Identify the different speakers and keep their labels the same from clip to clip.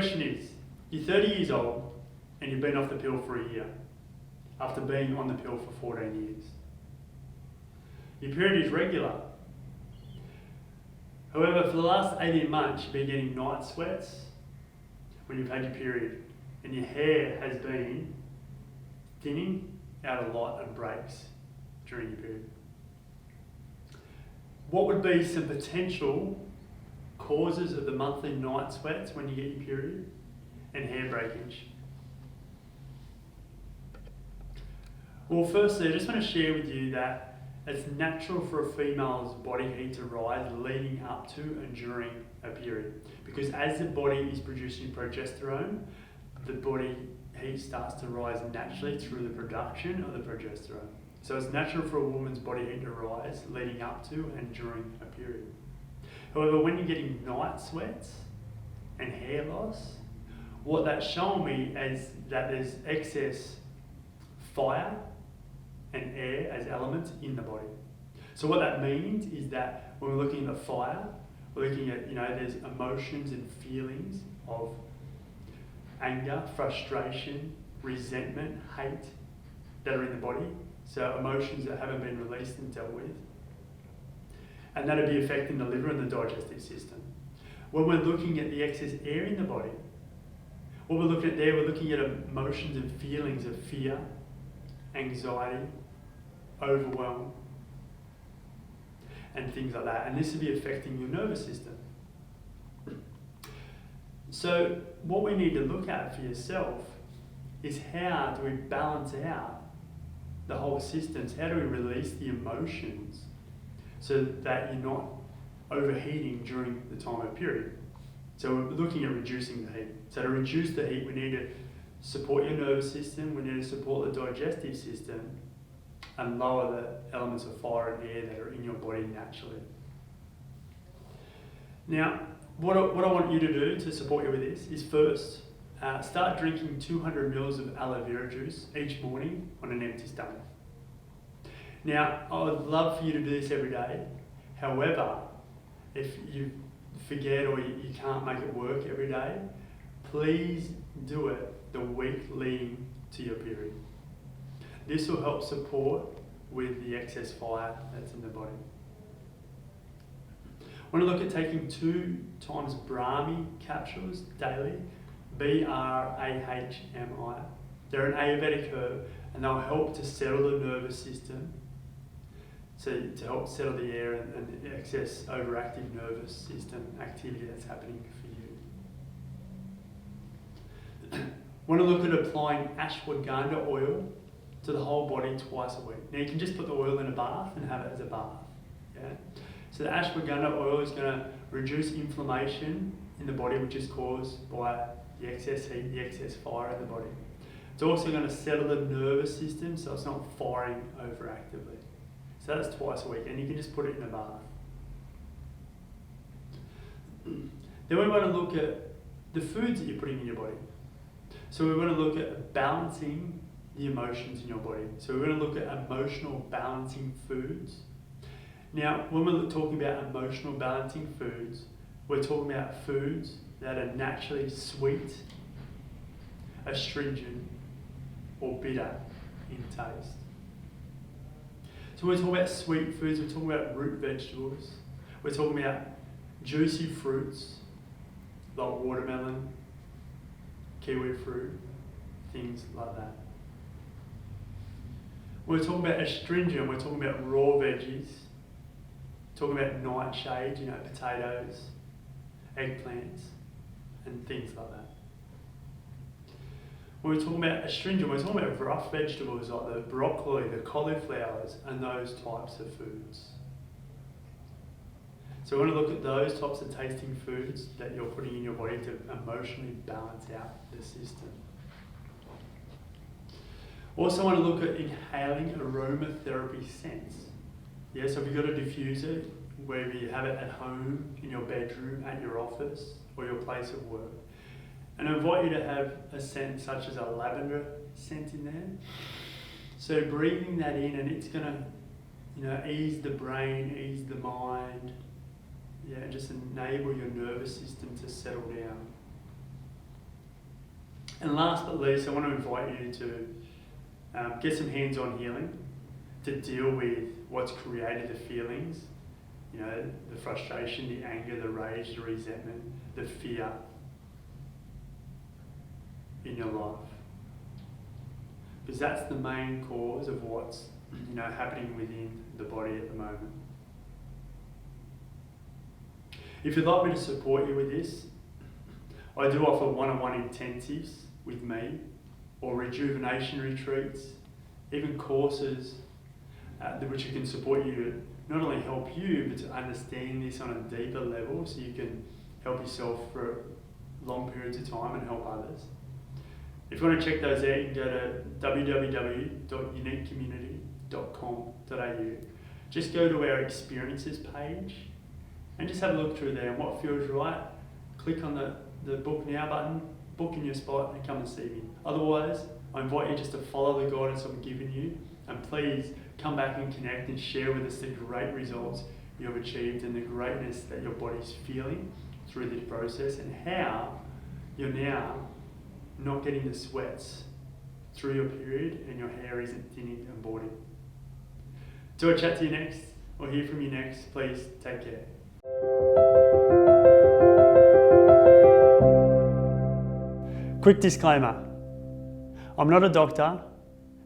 Speaker 1: question is, you're 30 years old and you've been off the pill for a year after being on the pill for 14 years. Your period is regular. However, for the last 18 months, you've been getting night sweats when you've had your period, and your hair has been thinning out of light and breaks during your period. What would be some potential causes of the monthly night sweats when you get your period and hair breakage? Well, firstly, I just want to share with you that it's natural for a female's body heat to rise leading up to and during a period, because as the body is producing progesterone, the body heat starts to rise naturally through the production of the progesterone. So it's natural for a woman's body heat to rise leading up to and during a period. However, when you're getting night sweats and hair loss, what that's showing me is that there's excess fire and air as elements in the body. So what that means is that when we're looking at fire, we're looking at, there's emotions and feelings of anger, frustration, resentment, hate that are in the body. So emotions that haven't been released and dealt with. And that'll be affecting the liver and the digestive system. When we're looking at the excess air in the body, what we're looking at there, we're looking at emotions and feelings of fear, anxiety, overwhelm, and things like that. And this will be affecting your nervous system. So what we need to look at for yourself is how do we balance out the whole systems? How do we release the emotions so that you're not overheating during the time of period? So we're looking at reducing the heat. So to reduce the heat, we need to support your nervous system, we need to support the digestive system, and lower the elements of fire and air that are in your body naturally. Now, what I want you to do to support you with this is first, start drinking 200 mils of aloe vera juice each morning on an empty stomach. Now, I would love for you to do this every day. However, if you forget or you can't make it work every day, please do it the week leading to your period. This will help support with the excess fire that's in the body. I want to look at taking 2 times Brahmi capsules daily, B-R-A-H-M-I. They're an Ayurvedic herb and they'll help to settle the nervous system, so to help settle the air and the excess overactive nervous system activity that's happening for you. Want to look at applying ashwagandha oil to the whole body twice a week. Now you can just put the oil in a bath and have it as a bath. Yeah? So the ashwagandha oil is going to reduce inflammation in the body, which is caused by the excess heat, the excess fire in the body. It's also going to settle the nervous system so it's not firing overactively. So that's twice a week, and you can just put it in a bath. Then we want to look at the foods that you're putting in your body. So we want to look at balancing the emotions in your body. So we're going to look at emotional balancing foods. Now, when we're talking about emotional balancing foods, we're talking about foods that are naturally sweet, astringent, or bitter in taste. So we're talking about sweet foods, we're talking about root vegetables, we're talking about juicy fruits like watermelon, kiwi fruit, things like that. We're talking about astringent, we're talking about raw veggies, talking about nightshades, potatoes, eggplants, and things like that. When we're talking about astringent, we're talking about rough vegetables like the broccoli, the cauliflowers, and those types of foods. So we want to look at those types of tasting foods that you're putting in your body to emotionally balance out the system. Also want to look at inhaling aromatherapy scents. Yeah, so if you've got a diffuser, whether you have it at home, in your bedroom, at your office, or your place of work. And I invite you to have a scent such as a lavender scent in there. So breathing that in, and it's going to, ease the brain, ease the mind, and just enable your nervous system to settle down. And last but least, I want to invite you to get some hands-on healing to deal with what's created the feelings, you know, the frustration, the anger, the rage, the resentment, the fear in your life. Because that's the main cause of what's, you know, happening within the body at the moment. If you'd like me to support you with this, I do offer one-on-one intensives with me, or rejuvenation retreats, even courses which can support you, not only help you, but to understand this on a deeper level so you can help yourself for long periods of time and help others. If you want to check those out, you can go to www.uniquecommunity.com.au. Just go to our experiences page and just have a look through there, and what feels right, click on the book now button, book in your spot and come and see me. Otherwise, I invite you just to follow the guidance I'm giving you, and please come back and connect and share with us the great results you have achieved and the greatness that your body's feeling through this process, and how you're now not getting the sweats through your period and your hair isn't thinning and boarding. Till I chat to you next or hear from you next, please take care. Quick disclaimer, I'm not a doctor,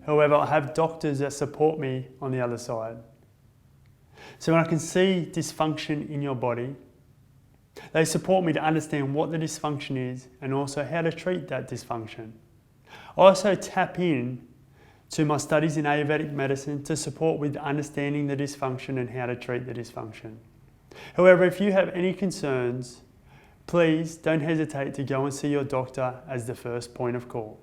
Speaker 1: however I have doctors that support me on the other side. So when I can see dysfunction in your body, they support me to understand what the dysfunction is and also how to treat that dysfunction. I also tap in to my studies in Ayurvedic medicine to support with understanding the dysfunction and how to treat the dysfunction. However, if you have any concerns, please don't hesitate to go and see your doctor as the first point of call.